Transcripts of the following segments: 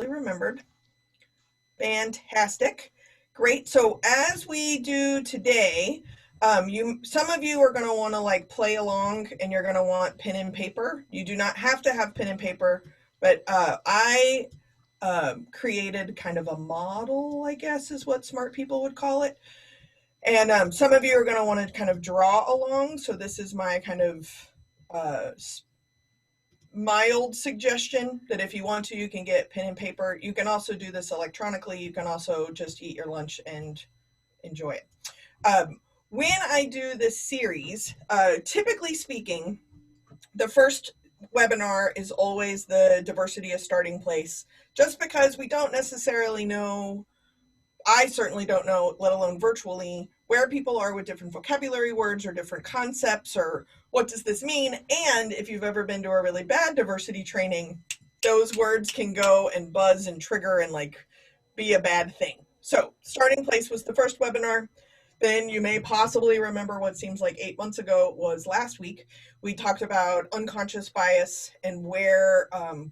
remembered. Fantastic. Great. So as we do today, some of you are going to want to like play along and you're going to want pen and paper. You do not have to have pen and paper, but I created kind of a model, I guess is what smart people would call it. And some of you are going to want to kind of draw along. So this is my kind of uh, mild suggestion that if you want to, you can get pen and paper. You can also do this electronically. You can also just eat your lunch and enjoy it. When I do this series, typically speaking, the first webinar is always the diversity a starting place, just because we don't necessarily know, I certainly don't know, let alone virtually, where people are with different vocabulary words or different concepts or what does this mean. And if you've ever been to a really bad diversity training, those words can go and buzz and trigger and like be a bad thing. So starting place was the first webinar. Then you may possibly remember what seems like 8 months ago was last week. We talked about unconscious bias and where and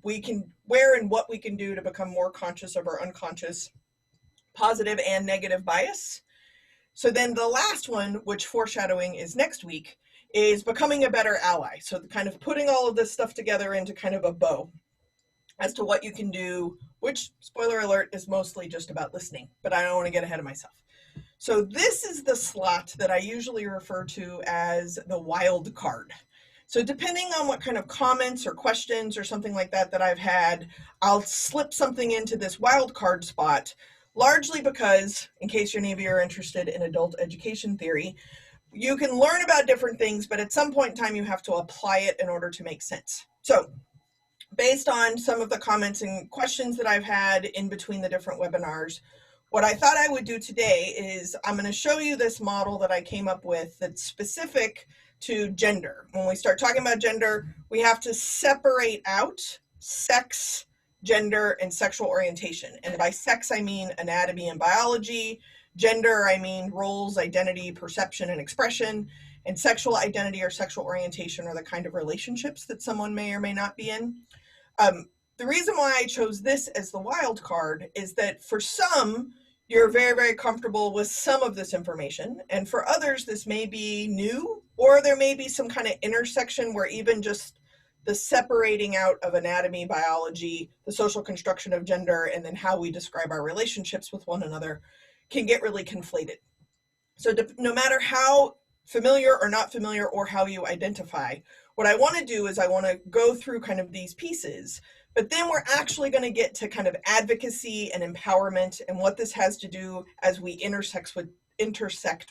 what we can do to become more conscious of our unconscious positive and negative bias. So then the last one, which foreshadowing is next week, is becoming a better ally. So kind of putting all of this stuff together into kind of a bow as to what you can do, which, spoiler alert, is mostly just about listening, but I don't want to get ahead of myself. So this is the slot that I usually refer to as the wild card. So depending on what kind of comments or questions or something like that I've had, I'll slip something into this wild card spot, largely because, in case any of you are interested in adult education theory, you can learn about different things, but at some point in time you have to apply it in order to make sense. So based on some of the comments and questions that I've had in between the different webinars, what I thought I would do today is I'm going to show you this model that I came up with that's specific to gender. When we start talking about gender, we have to separate out sex, gender, and sexual orientation. And by sex, I mean anatomy and biology. Gender, I mean roles, identity, perception, and expression. And sexual identity or sexual orientation are the kind of relationships that someone may or may not be in. The reason why I chose this as the wild card is that for some, you're very, very comfortable with some of this information. And for others, this may be new, or there may be some kind of intersection where even just the separating out of anatomy, biology, the social construction of gender, and then how we describe our relationships with one another can get really conflated. So no matter how familiar or not familiar or how you identify, what I want to do is I want to go through kind of these pieces, but then we're actually going to get to kind of advocacy and empowerment and what this has to do as we intersect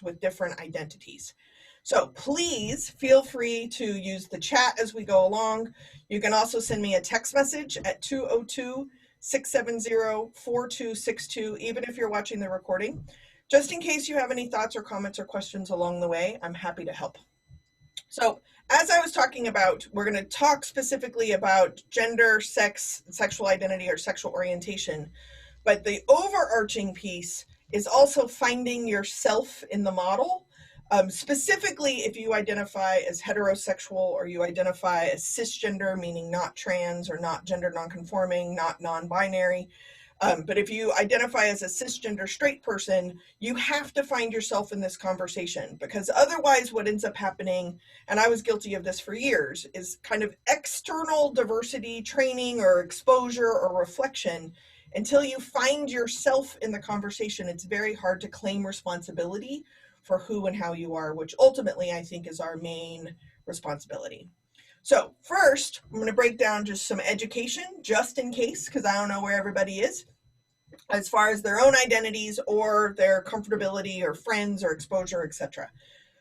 with different identities. So please feel free to use the chat as we go along. You can also send me a text message at 202-670-4262, even if you're watching the recording. Just in case you have any thoughts or comments or questions along the way, I'm happy to help. So as I was talking about, we're going to talk specifically about gender, sex, sexual identity, or sexual orientation. But the overarching piece is also finding yourself in the model. Specifically, if you identify as heterosexual or you identify as cisgender, meaning not trans or not gender nonconforming, not non-binary. But if you identify as a cisgender straight person, you have to find yourself in this conversation, because otherwise what ends up happening, and I was guilty of this for years, is kind of external diversity training or exposure or reflection. Until you find yourself in the conversation, it's very hard to claim responsibility for who and how you are, which ultimately I think is our main responsibility. So first, I'm going to break down just some education, just in case, because I don't know where everybody is, as far as their own identities or their comfortability or friends or exposure, etc.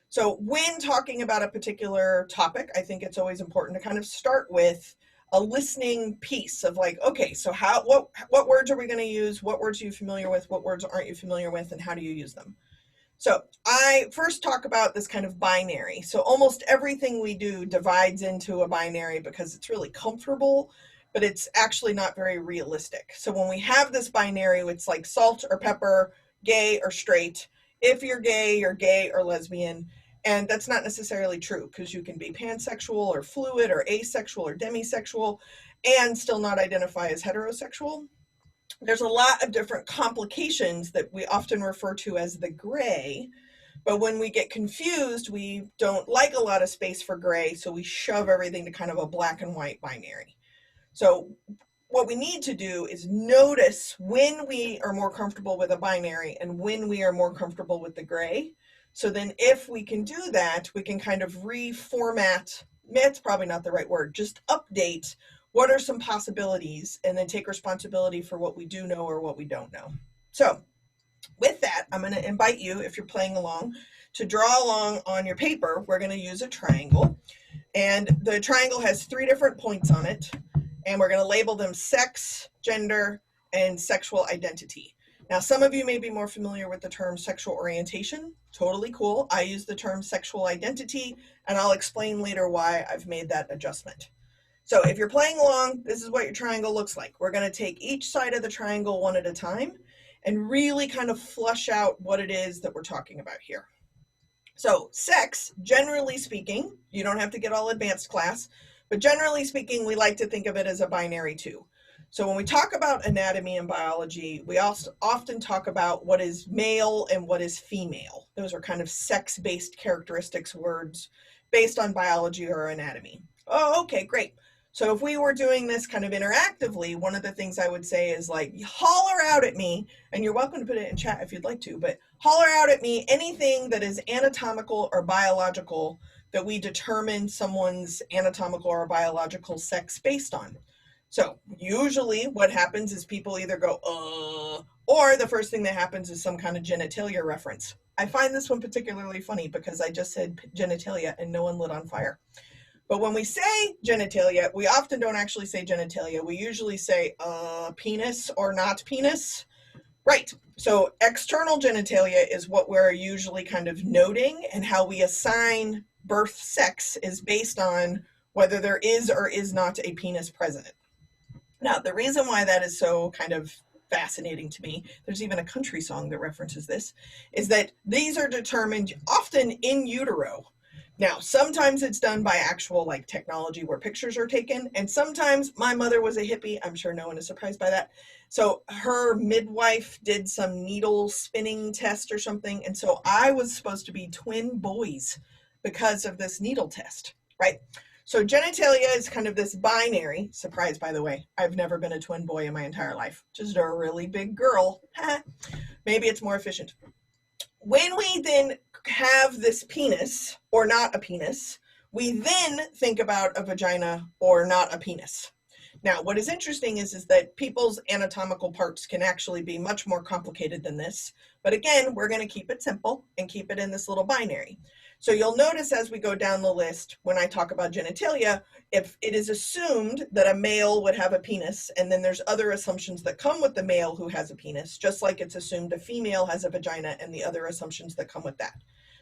So when talking about a particular topic, I think it's always important to kind of start with a listening piece of like, okay, so what words are we going to use? What words are you familiar with? What words aren't you familiar with? And how do you use them? So I first talk about this kind of binary. So almost everything we do divides into a binary because it's really comfortable, but it's actually not very realistic. So when we have this binary, it's like salt or pepper, gay or straight. If you're gay or lesbian. And that's not necessarily true, because you can be pansexual or fluid or asexual or demisexual and still not identify as heterosexual. There's a lot of different complications that we often refer to as the gray, but when we get confused, we don't like a lot of space for gray, so we shove everything to kind of a black and white binary. So what we need to do is notice when we are more comfortable with a binary and when we are more comfortable with the gray. So then if we can do that, we can kind of reformat, that's probably not the right word, just update what are some possibilities and then take responsibility for what we do know or what we don't know. So with that, I'm going to invite you, if you're playing along, to draw along on your paper. We're going to use a triangle, and the triangle has 3 different points on it, and we're going to label them sex, gender, and sexual identity. Now, some of you may be more familiar with the term sexual orientation. Totally cool. I use the term sexual identity, and I'll explain later why I've made that adjustment. So if you're playing along, this is what your triangle looks like. We're going to take each side of the triangle one at a time and really kind of flush out what it is that we're talking about here. So sex, generally speaking, you don't have to get all advanced class, but generally speaking, we like to think of it as a binary too. So when we talk about anatomy and biology, we also often talk about what is male and what is female. Those are kind of sex-based characteristics words based on biology or anatomy. Oh, okay, great. So if we were doing this kind of interactively, one of the things I would say is like, holler out at me, and you're welcome to put it in chat if you'd like to, but holler out at me anything that is anatomical or biological that we determine someone's anatomical or biological sex based on. So usually what happens is people either go, or the first thing that happens is some kind of genitalia reference. I find this one particularly funny because I just said genitalia and no one lit on fire. But when we say genitalia, we often don't actually say genitalia. We usually say penis or not penis. Right. So external genitalia is what we're usually kind of noting, and how we assign birth sex is based on whether there is or is not a penis present. Now, the reason why that is so kind of fascinating to me, there's even a country song that references this, is that these are determined often in utero. Now, sometimes it's done by actual like technology where pictures are taken, and sometimes my mother was a hippie. I'm sure no one is surprised by that. So her midwife did some needle spinning test or something, and so I was supposed to be twin boys because of this needle test, right? So genitalia is kind of this binary. Surprise, by the way, I've never been a twin boy in my entire life. Just a really big girl. Maybe it's more efficient. When we then have this penis or not a penis, we then think about a vagina or not a penis. Now, what is interesting is that people's anatomical parts can actually be much more complicated than this. But again, we're going to keep it simple and keep it in this little binary. So you'll notice as we go down the list, when I talk about genitalia, if it is assumed that a male would have a penis, and then there's other assumptions that come with the male who has a penis, just like it's assumed a female has a vagina and the other assumptions that come with that.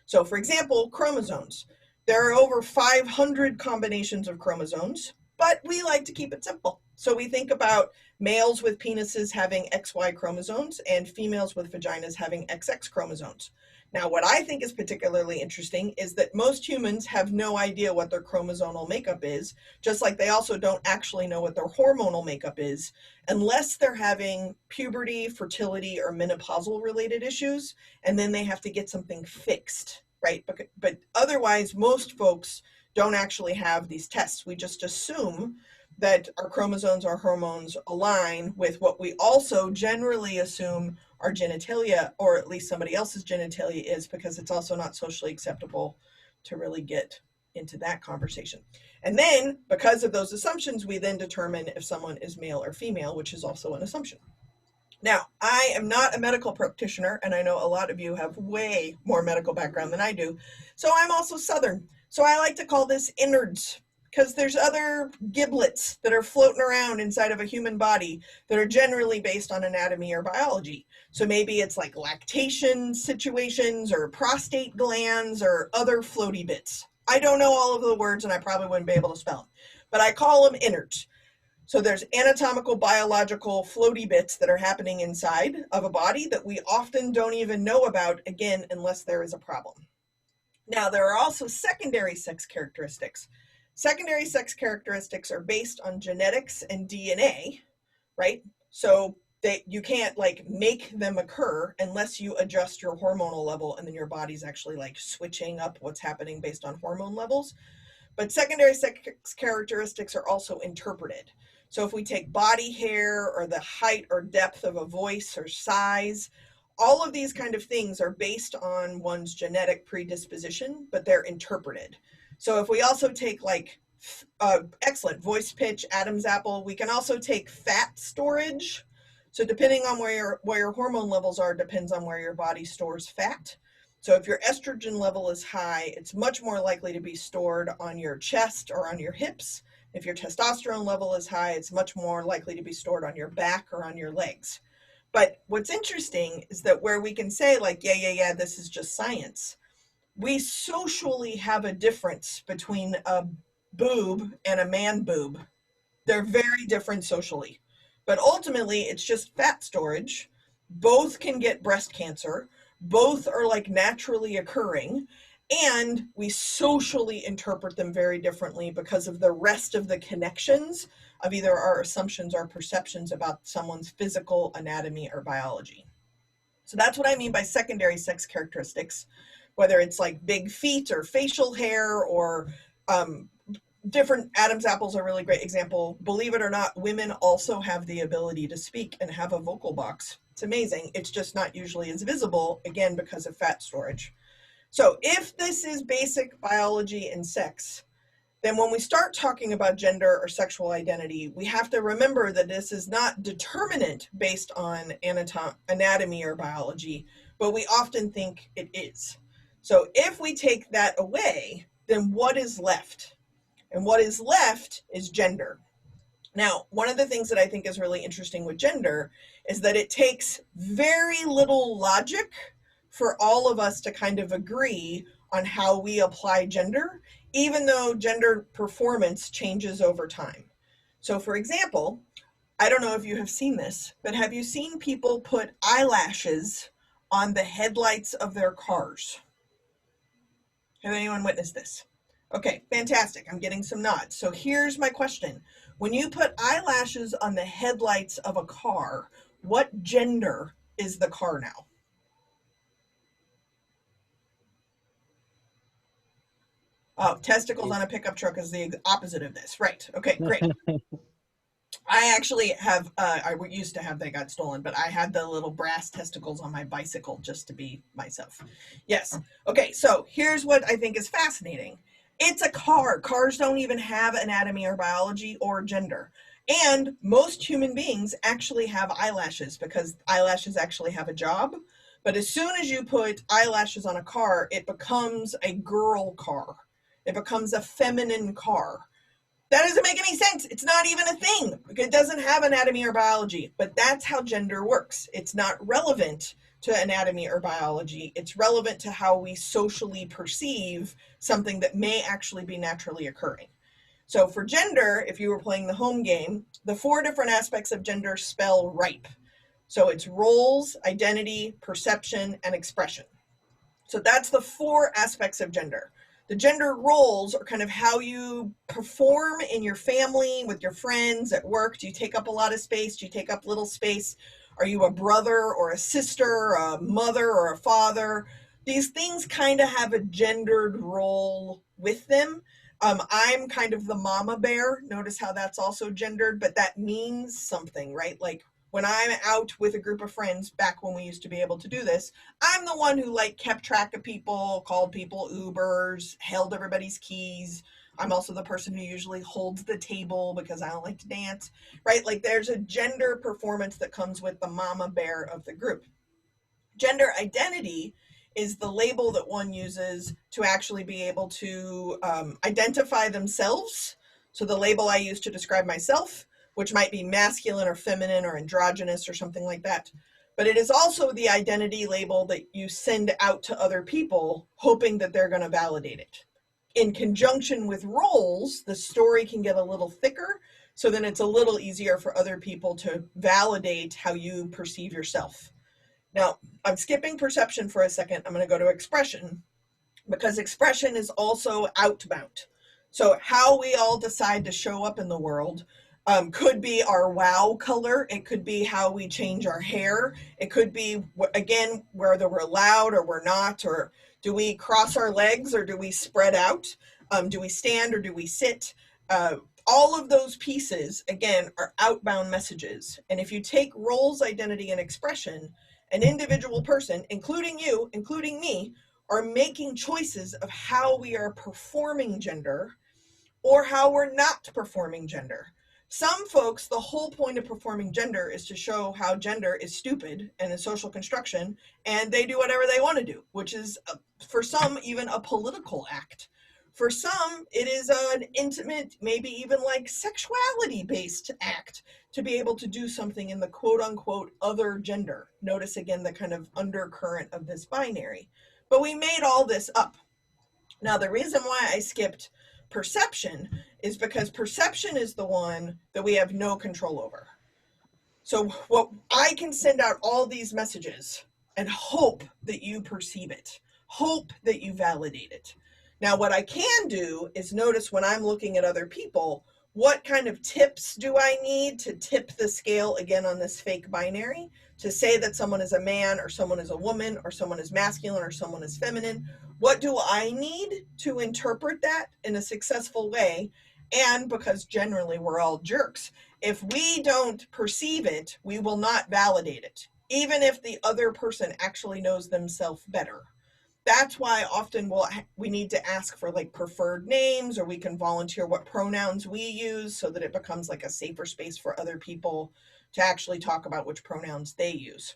So for example, chromosomes. There are over 500 combinations of chromosomes, but we like to keep it simple. So we think about males with penises having XY chromosomes and females with vaginas having XX chromosomes. Now, what I think is particularly interesting is that most humans have no idea what their chromosomal makeup is, just like they also don't actually know what their hormonal makeup is, unless they're having puberty, fertility, or menopausal related issues, and then they have to get something fixed, right? But otherwise, most folks don't actually have these tests. We just assume that our chromosomes, our hormones align with what we also generally assume our genitalia, or at least somebody else's genitalia is, because it's also not socially acceptable to really get into that conversation. And then because of those assumptions, we then determine if someone is male or female, which is also an assumption. Now, I am not a medical practitioner, and I know a lot of you have way more medical background than I do. So I'm also Southern. So I like to call this innards, because there's other giblets that are floating around inside of a human body that are generally based on anatomy or biology. So maybe it's like lactation situations or prostate glands or other floaty bits. I don't know all of the words, and I probably wouldn't be able to spell them, but I call them innards. So there's anatomical, biological, floaty bits that are happening inside of a body that we often don't even know about, again, unless there is a problem. Now, there are also secondary sex characteristics. Secondary sex characteristics are based on genetics and DNA, right? So you can't like make them occur unless you adjust your hormonal level, and then your body's actually like switching up what's happening based on hormone levels. But secondary sex characteristics are also interpreted. So if we take body hair or the height or depth of a voice or size, all of these kind of things are based on one's genetic predisposition, but they're interpreted. So if we also take like excellent voice pitch, Adam's apple, we can also take fat storage. So depending on where your hormone levels are depends on where your body stores fat. So if your estrogen level is high, it's much more likely to be stored on your chest or on your hips. If your testosterone level is high, it's much more likely to be stored on your back or on your legs. But what's interesting is that where we can say like, yeah, this is just science, we socially have a difference between a boob and a man boob. They're very different socially. But ultimately, it's just fat storage. Both can get breast cancer. Both are like naturally occurring. And we socially interpret them very differently because of the rest of the connections of either our assumptions or perceptions about someone's physical anatomy or biology. So that's what I mean by secondary sex characteristics, whether it's like big feet or facial hair or different. Adam's apples are a really great example. Believe it or not, women also have the ability to speak and have a vocal box. It's amazing. It's just not usually as visible, again, because of fat storage. So if this is basic biology and sex, then when we start talking about gender or sexual identity, we have to remember that this is not determinate based on anatomy or biology, but we often think it is. So if we take that away, then what is left? And what is left is gender. Now, one of the things that I think is really interesting with gender is that it takes very little logic for all of us to kind of agree on how we apply gender, even though gender performance changes over time. So, for example, I don't know if you have seen this, but have you seen people put eyelashes on the headlights of their cars? Have anyone witnessed this? Okay, fantastic. I'm getting some nods. So here's my question. When you put eyelashes on the headlights of a car, what gender is the car now? Oh, testicles on a pickup truck is the opposite of this. Right. Okay, great. I actually have, I used to have, they got stolen, but I had the little brass testicles on my bicycle just to be myself. Yes. Okay, so here's what I think is fascinating. It's a car. Cars don't even have anatomy or biology or gender. And most human beings actually have eyelashes because eyelashes actually have a job. But as soon as you put eyelashes on a car, it becomes a girl car. It becomes a feminine car. That doesn't make any sense. It's not even a thing. It doesn't have anatomy or biology, but that's how gender works. It's not relevant to anatomy or biology. It's relevant to how we socially perceive something that may actually be naturally occurring. So for gender, if you were playing the home game, the 4 different aspects of gender spell ripe. So it's roles, identity, perception, and expression. So that's the 4 aspects of gender. The gender roles are kind of how you perform in your family, with your friends, at work. Do you take up a lot of space? Do you take up little space? Are you a brother or a sister, a mother or a father? These things kind of have a gendered role with them. I'm kind of the mama bear. Notice how that's also gendered, but that means something, right? Like when I'm out with a group of friends, back when we used to be able to do this, I'm the one who like kept track of people, called people Ubers, held everybody's keys. I'm also the person who usually holds the table because I don't like to dance, right? Like there's a gender performance that comes with the mama bear of the group. Gender identity is the label that one uses to actually be able to identify themselves. So the label I use to describe myself, which might be masculine or feminine or androgynous or something like that. But it is also the identity label that you send out to other people, hoping that they're going to validate it. In conjunction with roles, the story can get a little thicker, so then it's a little easier for other people to validate how you perceive yourself. Now, I'm skipping perception for a second. I'm going to go to expression, because expression is also outbound. So how we all decide to show up in the world Could be our wow color. It could be how we change our hair. It could be, again, whether we're loud or we're not, or do we cross our legs or do we spread out? Do we stand or do we sit? All of those pieces, again, are outbound messages. And if you take roles, identity, and expression, an individual person, including you, including me, are making choices of how we are performing gender or how we're not performing gender. Some folks, the whole point of performing gender is to show how gender is stupid and a social construction, and they do whatever they want to do, which is, for some, even a political act. For some, it is an intimate, maybe even like sexuality-based act to be able to do something in the quote-unquote other gender. Notice again the kind of undercurrent of this binary. But we made all this up. Now, the reason why I skipped perception is because perception is the one that we have no control over. So what I can send out all these messages and hope that you perceive it, hope that you validate it. Now, what I can do is notice when I'm looking at other people, what kind of tips do I need to tip the scale again on this fake binary to say that someone is a man or someone is a woman or someone is masculine or someone is feminine? What do I need to interpret that in a successful way? And because generally we're all jerks, if we don't perceive it, we will not validate it, even if the other person actually knows themselves better. That's why often we need to ask for like preferred names, or we can volunteer what pronouns we use so that it becomes like a safer space for other people to actually talk about which pronouns they use.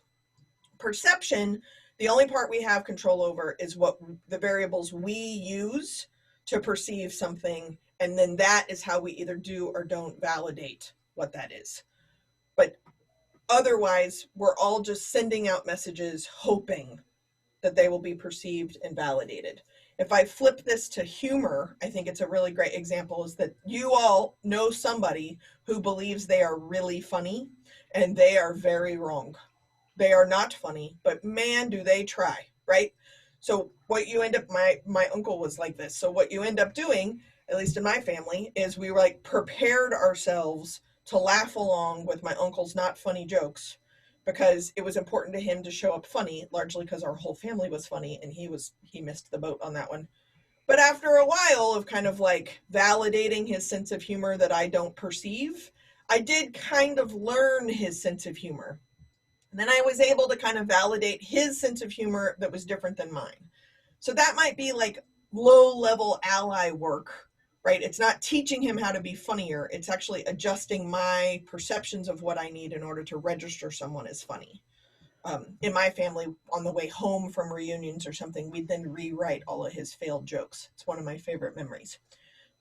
Perception, the only part we have control over is what the variables we use to perceive something, and then that is how we either do or don't validate what that is. But otherwise, we're all just sending out messages hoping that they will be perceived and validated. If I flip this to humor, I think it's a really great example, is that you all know somebody who believes they are really funny, and they are very wrong. They are not funny, but man, do they try, right? So what you end up, my uncle was like this. So what you end up doing, at least in my family, is we like prepared ourselves to laugh along with my uncle's not funny jokes, because it was important to him to show up funny, largely because our whole family was funny and he missed the boat on that one. But after a while of kind of like validating his sense of humor that I don't perceive, I did kind of learn his sense of humor. And then I was able to kind of validate his sense of humor that was different than mine. So that might be like low-level ally work, right? It's not teaching him how to be funnier. It's actually adjusting my perceptions of what I need in order to register someone as funny. In my family, on the way home from reunions or something, we'd then rewrite all of his failed jokes. It's one of my favorite memories.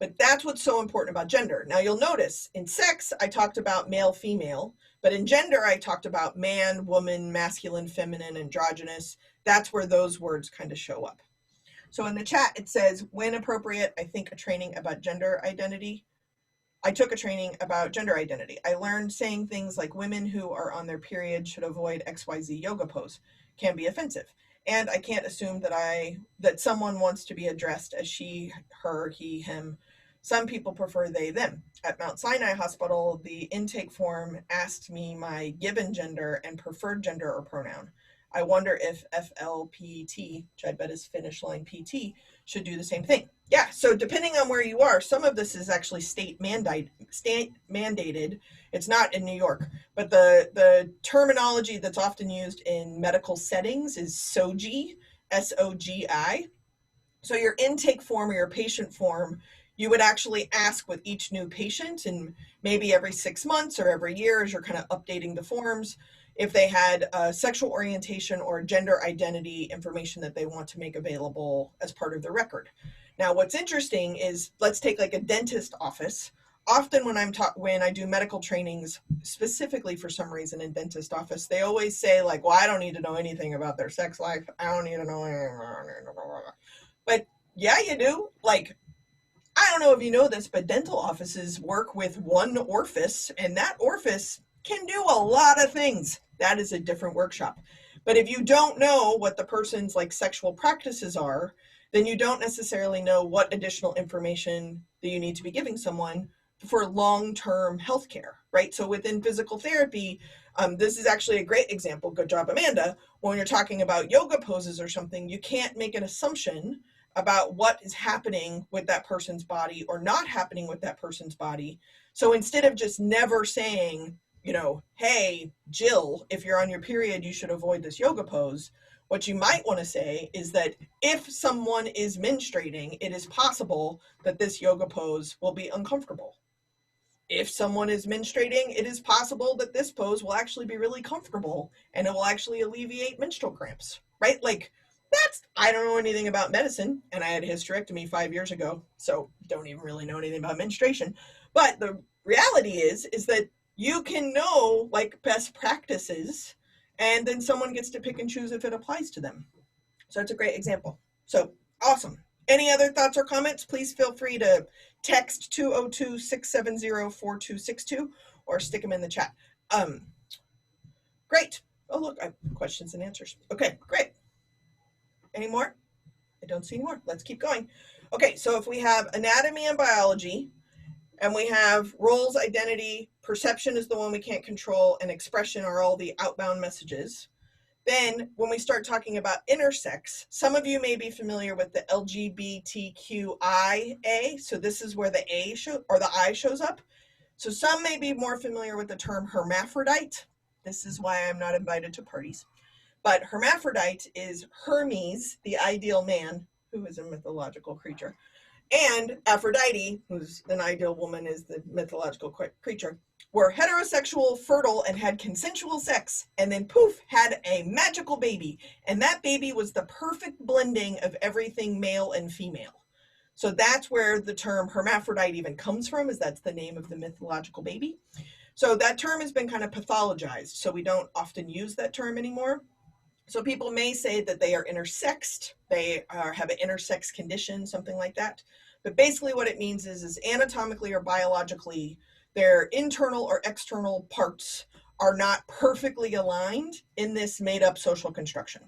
But that's what's so important about gender. Now you'll notice in sex, I talked about male, female, but in gender, I talked about man, woman, masculine, feminine, androgynous. That's where those words kind of show up. So in the chat, it says, when appropriate, I think a training about gender identity. I took a training about gender identity. I learned saying things like women who are on their period should avoid XYZ yoga pose can be offensive. And I can't assume that someone wants to be addressed as she, her, he, him. Some people prefer they, them. At Mount Sinai Hospital, the intake form asked me my given gender and preferred gender or pronoun. I wonder if FLPT, which I bet is finish line PT, should do the same thing. Yeah, so depending on where you are, some of this is actually state mandated. It's not in New York, but the terminology that's often used in medical settings is SOGI, SOGI. So your intake form or your patient form, you would actually ask with each new patient, and maybe every 6 months or every year as you're kind of updating the forms, if they had a sexual orientation or gender identity information that they want to make available as part of the record. Now, what's interesting is, let's take like a dentist office. Often when I do medical trainings, specifically for some reason in dentist office, they always say like, well, I don't need to know anything about their sex life. I don't need to know anything. But yeah, you do. Like, I don't know if you know this, but dental offices work with one orifice, and that orifice can do a lot of things. That is a different workshop. But if you don't know what the person's like sexual practices are, then you don't necessarily know what additional information that you need to be giving someone for long-term healthcare, right? So within physical therapy, this is actually a great example. Good job, Amanda. When you're talking about yoga poses or something, you can't make an assumption about what is happening with that person's body or not happening with that person's body. So instead of just never saying, you know, hey, Jill, if you're on your period, you should avoid this yoga pose. What you might want to say is that if someone is menstruating, it is possible that this yoga pose will be uncomfortable. If someone is menstruating, it is possible that this pose will actually be really comfortable and it will actually alleviate menstrual cramps, right? Like, that's, I don't know anything about medicine, and I had a hysterectomy 5 years ago, so don't even really know anything about menstruation. But the reality is that you can know like best practices, and then someone gets to pick and choose if it applies to them. So it's a great example. So awesome. Any other thoughts or comments? Please feel free to text 202-670-4262 or stick them in the chat. Great. Oh, look, I have questions and answers. Okay, great. Any more? I don't see any more. Let's keep going. Okay, so if we have anatomy and biology, and we have roles, identity, perception is the one we can't control, and expression are all the outbound messages. Then when we start talking about intersex, some of you may be familiar with the LGBTQIA. So this is where the A show or the I shows up. So some may be more familiar with the term hermaphrodite. This is why I'm not invited to parties. But hermaphrodite is Hermes, the ideal man, who is a mythological creature, and Aphrodite, who's an ideal woman, is the mythological creature, were heterosexual, fertile, and had consensual sex, and then poof, had a magical baby. And that baby was the perfect blending of everything male and female. So that's where the term hermaphrodite even comes from, is that's the name of the mythological baby. So that term has been kind of pathologized, so we don't often use that term anymore. So people may say that they are intersexed, they have an intersex condition, something like that. But basically what it means is anatomically or biologically, their internal or external parts are not perfectly aligned in this made-up social construction.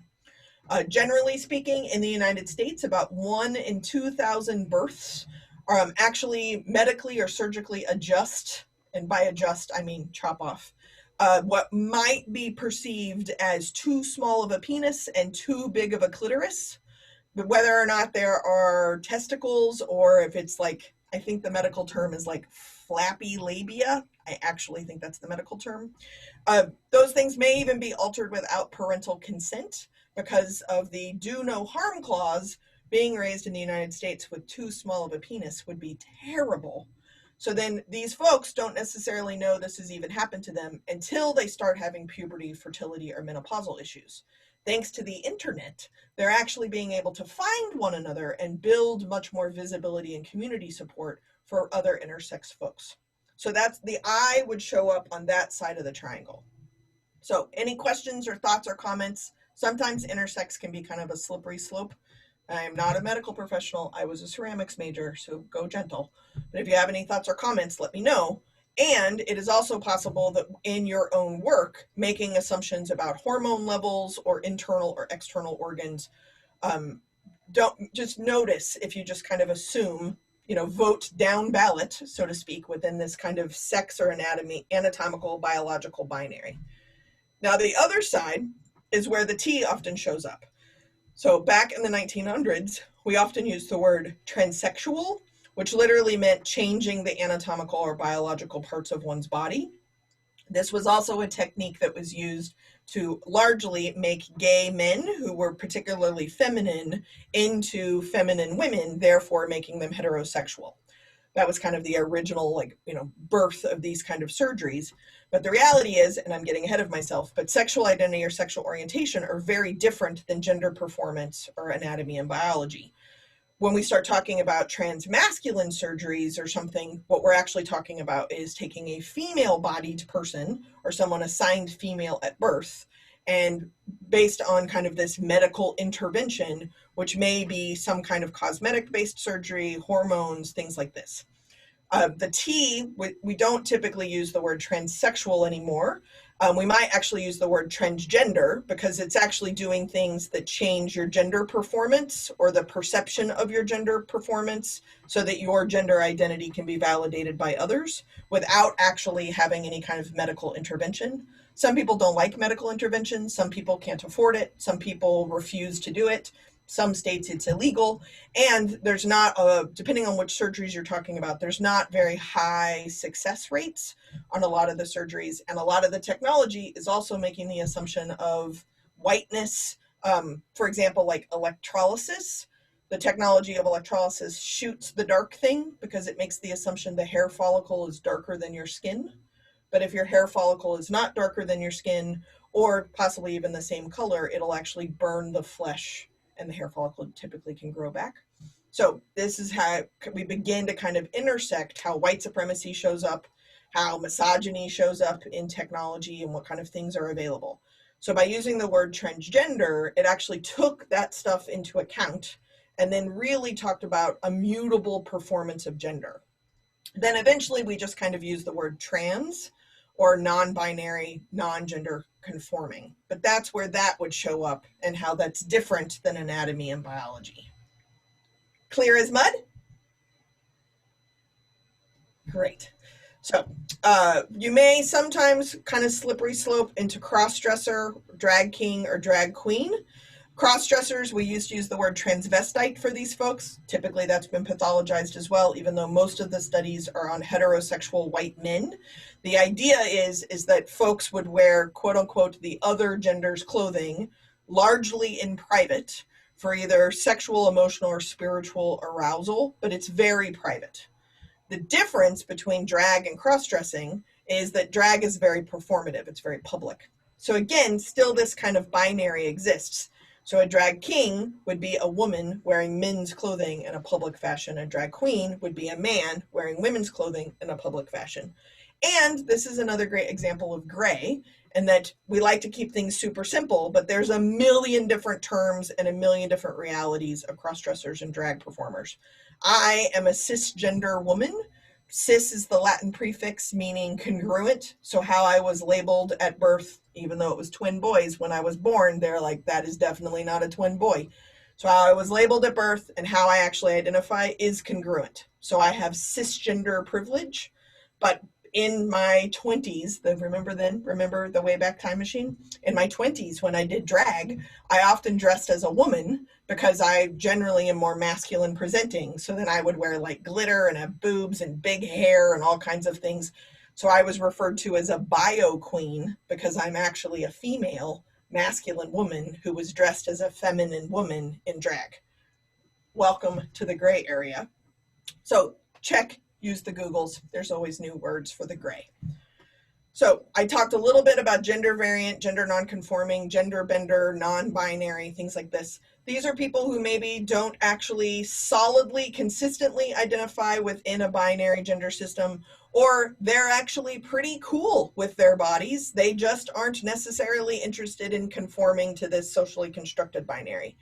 Generally speaking, in the United States, about 1 in 2,000 births actually medically or surgically adjust, and by adjust, I mean chop off, what might be perceived as too small of a penis and too big of a clitoris. But whether or not there are testicles, or if it's like, I think the medical term is like flappy labia. I actually think that's the medical term. Those things may even be altered without parental consent because of the do no harm clause. Being raised in the United States with too small of a penis would be terrible. So then these folks don't necessarily know this has even happened to them until they start having puberty, fertility, or menopausal issues. Thanks to the internet, they're actually being able to find one another and build much more visibility and community support for other intersex folks. So that's the I would show up on that side of the triangle. So any questions or thoughts or comments? Sometimes intersex can be kind of a slippery slope. I am not a medical professional. I was a ceramics major, so go gentle. But if you have any thoughts or comments, let me know. And it is also possible that in your own work, making assumptions about hormone levels or internal or external organs, don't just notice if you just kind of assume, you know, vote down ballot, so to speak, within this kind of sex or anatomical, biological binary. Now, the other side is where the T often shows up. So back in the 1900s, we often used the word transsexual, which literally meant changing the anatomical or biological parts of one's body. This was also a technique that was used to largely make gay men who were particularly feminine into feminine women, therefore making them heterosexual. That was kind of the original, like, you know, birth of these kind of surgeries. But the reality is, and I'm getting ahead of myself, but sexual identity or sexual orientation are very different than gender performance or anatomy and biology. When we start talking about transmasculine surgeries or something, what we're actually talking about is taking a female-bodied person or someone assigned female at birth, and based on kind of this medical intervention, which may be some kind of cosmetic-based surgery, hormones, things like this. The T, we don't typically use the word transsexual anymore. We might actually use the word transgender because it's actually doing things that change your gender performance or the perception of your gender performance so that your gender identity can be validated by others without actually having any kind of medical intervention. Some people don't like medical intervention. Some people can't afford it. Some people refuse to do it. Some states it's illegal. And there's not, depending on which surgeries you're talking about, there's not very high success rates on a lot of the surgeries. And a lot of the technology is also making the assumption of whiteness. For example, like electrolysis. The technology of electrolysis shoots the dark thing because it makes the assumption the hair follicle is darker than your skin. But if your hair follicle is not darker than your skin, or possibly even the same color, it'll actually burn the flesh and the hair follicle typically can grow back. So this is how we begin to kind of intersect how white supremacy shows up, how misogyny shows up in technology, and what kind of things are available. So by using the word transgender, it actually took that stuff into account and then really talked about a mutable performance of gender. Then eventually we just kind of use the word trans or non-binary, non-gender conforming. But that's where that would show up and how that's different than anatomy and biology. Clear as mud? Great. So you may sometimes kind of slippery slope into cross-dresser, drag king, or drag queen. Cross-dressers, we used to use the word transvestite for these folks. Typically that's been pathologized as well, even though most of the studies are on heterosexual white men. The idea is that folks would wear, quote unquote, the other gender's clothing, largely in private, for either sexual, emotional, or spiritual arousal, but it's very private. The difference between drag and cross-dressing is that drag is very performative, it's very public. So again, still this kind of binary exists. So a drag king would be a woman wearing men's clothing in a public fashion. A drag queen would be a man wearing women's clothing in a public fashion. And this is another great example of gray, in that we like to keep things super simple, but there's a million different terms and a million different realities of cross-dressers and drag performers. I am a cisgender woman. Cis is the Latin prefix meaning congruent. So how I was labeled at birth, even though it was twin boys, when I was born, they're like, that is definitely not a twin boy. So how I was labeled at birth and how I actually identify is congruent. So I have cisgender privilege, but in my 20s, remember the Wayback Time Machine? In my 20s, when I did drag, I often dressed as a woman because I generally am more masculine presenting. So then I would wear like glitter and have boobs and big hair and all kinds of things. So I was referred to as a bio queen because I'm actually a female masculine woman who was dressed as a feminine woman in drag. Welcome to the gray area. So check, use the Googles. There's always new words for the gray. So I talked a little bit about gender variant, gender nonconforming, gender bender, non-binary, things like this. These are people who maybe don't actually solidly, consistently identify within a binary gender system, or they're actually pretty cool with their bodies. They just aren't necessarily interested in conforming to this socially constructed binary.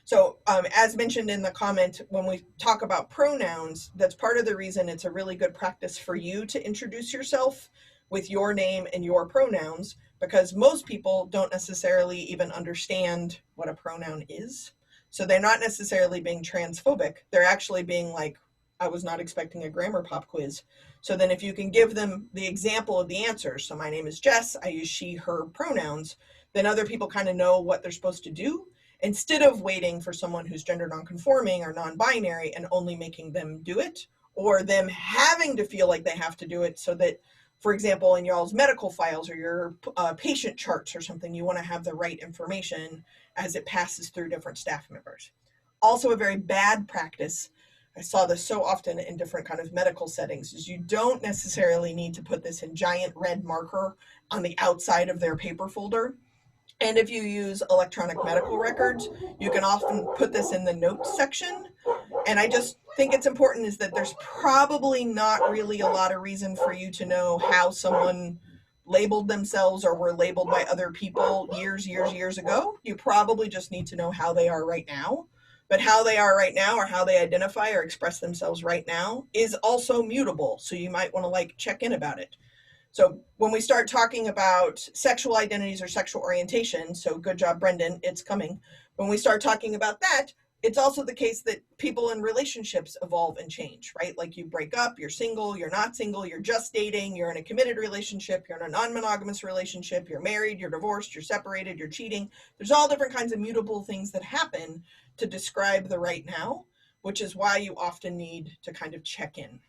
So as mentioned in the comment, when we talk about pronouns, that's part of the reason it's a really good practice for you to introduce yourself with your name and your pronouns, because most people don't necessarily even understand what a pronoun is. So they're not necessarily being transphobic. They're actually being like, I was not expecting a grammar pop quiz. So then if you can give them the example of the answers, so my name is Jess, I use she, her pronouns, then other people kind of know what they're supposed to do, instead of waiting for someone who's gender nonconforming or non-binary and only making them do it, or them having to feel like they have to do it so that, for example, in y'all's medical files or your patient charts or something, you want to have the right information as it passes through different staff members. Also a very bad practice, I saw this so often in different kind of medical settings, is you don't necessarily need to put this in giant red marker on the outside of their paper folder. And if you use electronic medical records, you can often put this in the notes section. And I just think it's important is that there's probably not really a lot of reason for you to know how someone labeled themselves or were labeled by other people years ago. You probably just need to know how they are right now. But how they are right now or how they identify or express themselves right now is also mutable. So you might want to like check in about it. So when we start talking about sexual identities or sexual orientation, so good job, Brendan, it's coming. When we start talking about that, it's also the case that people in relationships evolve and change, right? Like you break up, you're single, you're not single, you're just dating, you're in a committed relationship, you're in a non-monogamous relationship, you're married, you're divorced, you're separated, you're cheating. There's all different kinds of mutable things that happen to describe the right now, which is why you often need to kind of check in.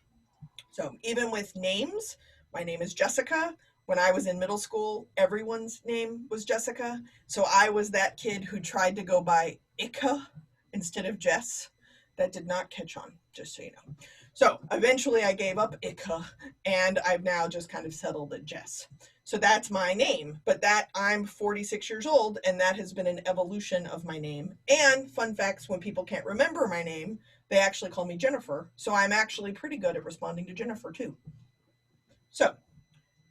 So even with names, my name is Jessica. When I was in middle school, everyone's name was Jessica. So I was that kid who tried to go by Ika instead of Jess. That did not catch on, just so you know. So eventually I gave up Ika and I've now just kind of settled at Jess. So that's my name, but that I'm 46 years old and that has been an evolution of my name. And fun facts, when people can't remember my name, they actually call me Jennifer. So I'm actually pretty good at responding to Jennifer too. So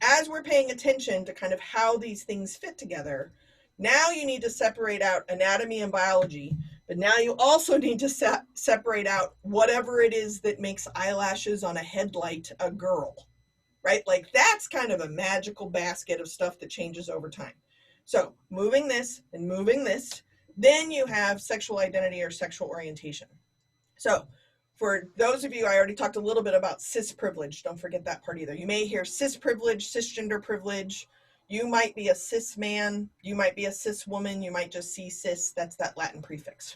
as we're paying attention to kind of how these things fit together, now you need to separate out anatomy and biology, but now you also need to separate out whatever it is that makes eyelashes on a headlight a girl, right? Like that's kind of a magical basket of stuff that changes over time. So moving this and moving this, then you have sexual identity or sexual orientation. So for those of you, I already talked a little bit about cis privilege. Don't forget that part either. You may hear cis privilege, cisgender privilege. You might be a cis man. You might be a cis woman. You might just see cis. That's that Latin prefix.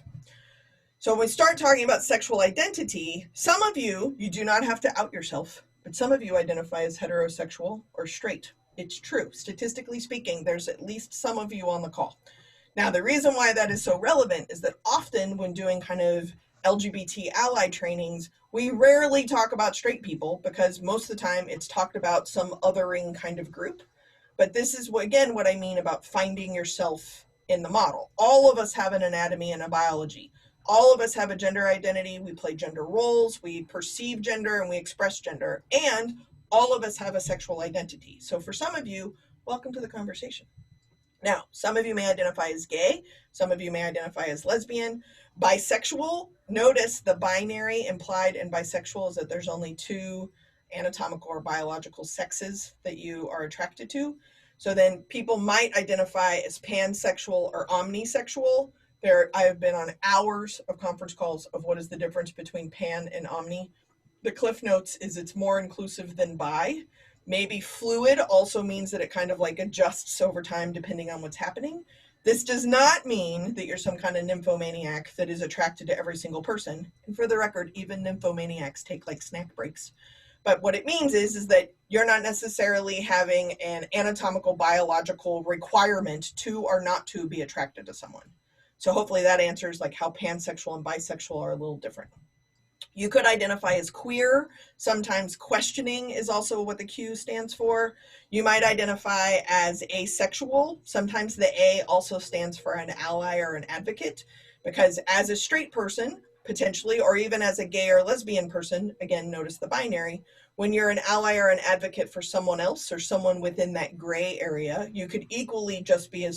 So when we start talking about sexual identity, some of you do not have to out yourself, but some of you identify as heterosexual or straight. It's true. Statistically speaking, there's at least some of you on the call. Now, the reason why that is so relevant is that often when doing kind of LGBT ally trainings, we rarely talk about straight people because most of the time it's talked about some othering kind of group. But this is, again, what I mean about finding yourself in the model. All of us have an anatomy and a biology. All of us have a gender identity. We play gender roles. We perceive gender and we express gender. And all of us have a sexual identity. So for some of you, welcome to the conversation. Now, some of you may identify as gay, some of you may identify as lesbian, bisexual. Notice the binary implied in bisexual is that there's only two anatomical or biological sexes that you are attracted to. So then people might identify as pansexual or omnisexual. I have been on hours of conference calls of what is the difference between pan and omni. The Cliff Notes is it's more inclusive than bi. Maybe fluid also means that it kind of like adjusts over time depending on what's happening. This does not mean that you're some kind of nymphomaniac that is attracted to every single person. And for the record, even nymphomaniacs take like snack breaks. But what it means is that you're not necessarily having an anatomical biological requirement to or not to be attracted to someone. So hopefully that answers like how pansexual and bisexual are a little different. You could identify as queer. Sometimes questioning is also what the Q stands for. You might identify as asexual. Sometimes the A also stands for an ally or an advocate, because as a straight person, potentially, or even as a gay or lesbian person, again, notice the binary, when you're an ally or an advocate for someone else or someone within that gray area, you could equally just be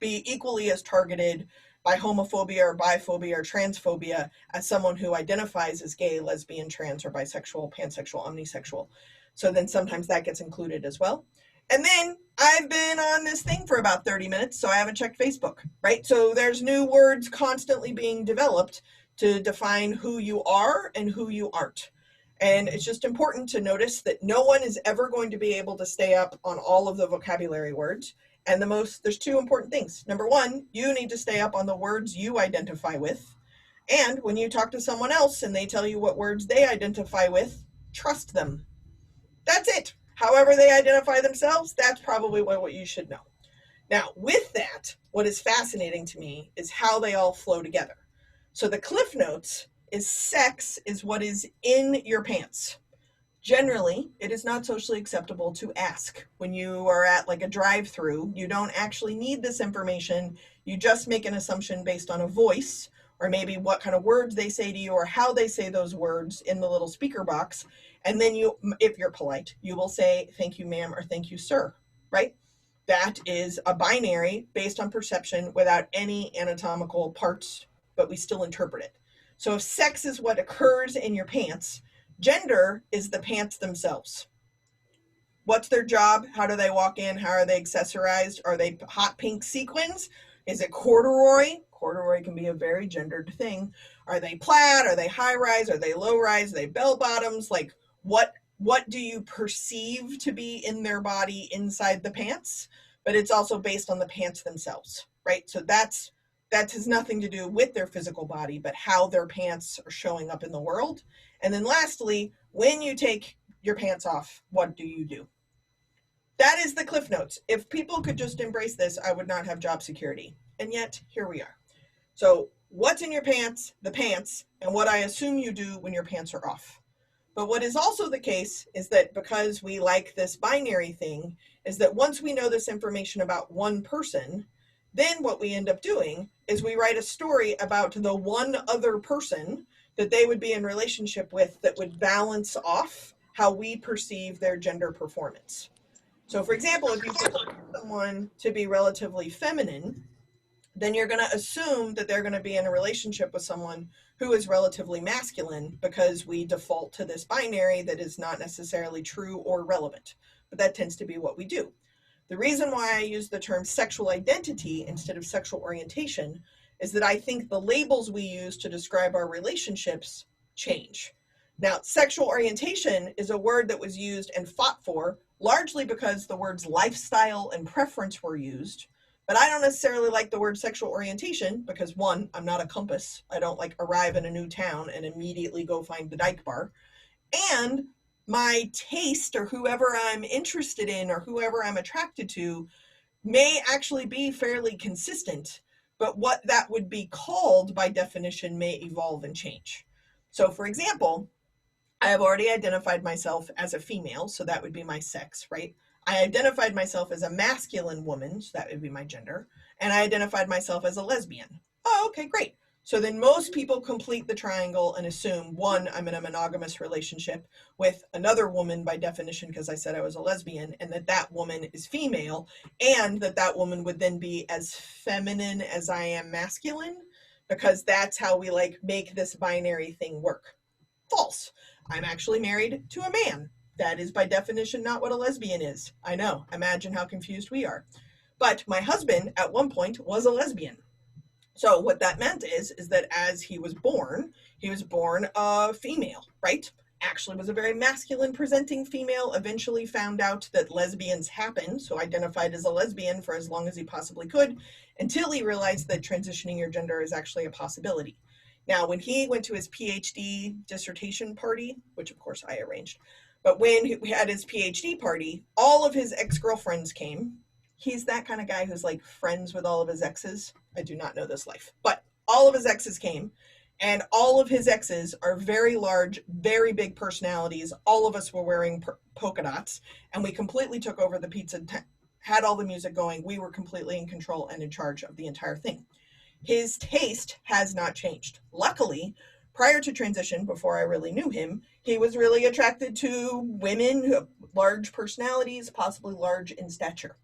equally as targeted by homophobia or biphobia or transphobia as someone who identifies as gay, lesbian, trans, or bisexual, pansexual, omnisexual. So then sometimes that gets included as well. And then I've been on this thing for about 30 minutes, so I haven't checked Facebook, right? So there's new words constantly being developed to define who you are and who you aren't. And it's just important to notice that no one is ever going to be able to stay up on all of the vocabulary words. And there's two important things. Number one, you need to stay up on the words you identify with. And when you talk to someone else and they tell you what words they identify with, trust them. That's it. However they identify themselves, that's probably what you should know. Now, with that, what is fascinating to me is how they all flow together. So the Cliff Notes is sex is what is in your pants. Generally, it is not socially acceptable to ask. When you are at like a drive-through, you don't actually need this information. You just make an assumption based on a voice or maybe what kind of words they say to you or how they say those words in the little speaker box. And then you, if you're polite, you will say, thank you, ma'am, or thank you, sir, right? That is a binary based on perception without any anatomical parts, but we still interpret it. So if sex is what occurs in your pants, gender is the pants themselves. What's their job? How do they walk in? How are they accessorized? Are they hot pink sequins? Is it corduroy? Corduroy can be a very gendered thing. Are they plaid? Are they high rise? Are they low rise? Are they bell bottoms? Like what do you perceive to be in their body inside the pants? But it's also based on the pants themselves, right? So that has nothing to do with their physical body, but how their pants are showing up in the world. And then lastly, when you take your pants off, what do you do? That is the Cliff Notes. If people could just embrace this, I would not have job security. And yet, here we are. So, what's in your pants, the pants, and what I assume you do when your pants are off. But what is also the case is that because we like this binary thing, is that once we know this information about one person, then what we end up doing is we write a story about the one other person that they would be in relationship with that would balance off how we perceive their gender performance. So, for example, if you perceive someone to be relatively feminine, then you're going to assume that they're going to be in a relationship with someone who is relatively masculine because we default to this binary that is not necessarily true or relevant. But that tends to be what we do. The reason why I use the term sexual identity instead of sexual orientation is that I think the labels we use to describe our relationships change. Now, sexual orientation is a word that was used and fought for largely because the words lifestyle and preference were used. But I don't necessarily like the word sexual orientation because, one, I'm not a compass. I don't like arrive in a new town and immediately go find the dyke bar. And my taste or whoever I'm interested in or whoever I'm attracted to may actually be fairly consistent, but what that would be called by definition may evolve and change. So, for example, I have already identified myself as a female, so that would be my sex, right? I identified myself as a masculine woman, so that would be my gender, and I identified myself as a lesbian. Oh, okay, great. So then most people complete the triangle and assume, one, I'm in a monogamous relationship with another woman by definition because I said I was a lesbian, and that woman is female, and that woman would then be as feminine as I am masculine, because that's how we like make this binary thing work. False. I'm actually married to a man. That is by definition not what a lesbian is. I know. Imagine how confused we are. But my husband at one point was a lesbian. So what that meant is that as he was born a female, right? Actually was a very masculine presenting female, eventually found out that lesbians happen, so identified as a lesbian for as long as he possibly could, until he realized that transitioning your gender is actually a possibility. Now, when he went to his PhD dissertation party, which of course I arranged, but when he had his PhD party, all of his ex-girlfriends came. He's that kind of guy who's like friends with all of his exes. I do not know this life, but all of his exes came, and all of his exes are very large, very big personalities. All of us were wearing polka dots, and we completely took over the pizza, had all the music going. We were completely in control and in charge of the entire thing. His taste has not changed. Luckily, prior to transition, before I really knew him, he was really attracted to women who have large personalities, possibly large in stature.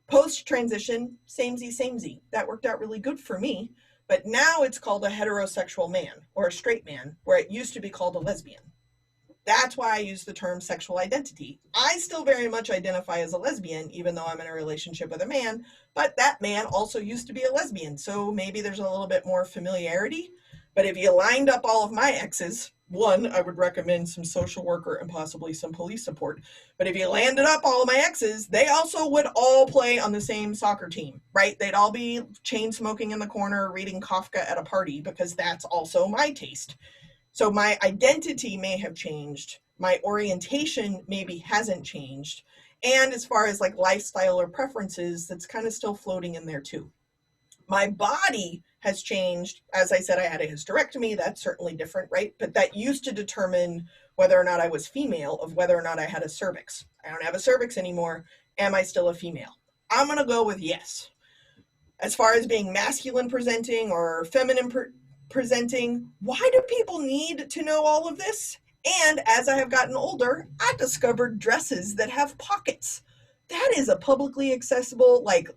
Post transition, samey, samey. That worked out really good for me. But now it's called a heterosexual man or a straight man, where it used to be called a lesbian. That's why I use the term sexual identity. I still very much identify as a lesbian, even though I'm in a relationship with a man, but that man also used to be a lesbian, so maybe there's a little bit more familiarity. But if you lined up all of my exes, one, I would recommend some social worker and possibly some police support. But if you landed up all of my exes, they also would all play on the same soccer team, right? They'd all be chain smoking in the corner, reading Kafka at a party, because that's also my taste. So my identity may have changed. My orientation maybe hasn't changed. And as far as like lifestyle or preferences, that's kind of still floating in there too. My body has changed. As I said, I had a hysterectomy. That's certainly different, right? But that used to determine whether or not I was female, of whether or not I had a cervix. I don't have a cervix anymore. Am I still a female? I'm going to go with yes. As far as being masculine presenting or feminine presenting, why do people need to know all of this? And as I have gotten older, I discovered dresses that have pockets. That is a publicly accessible, like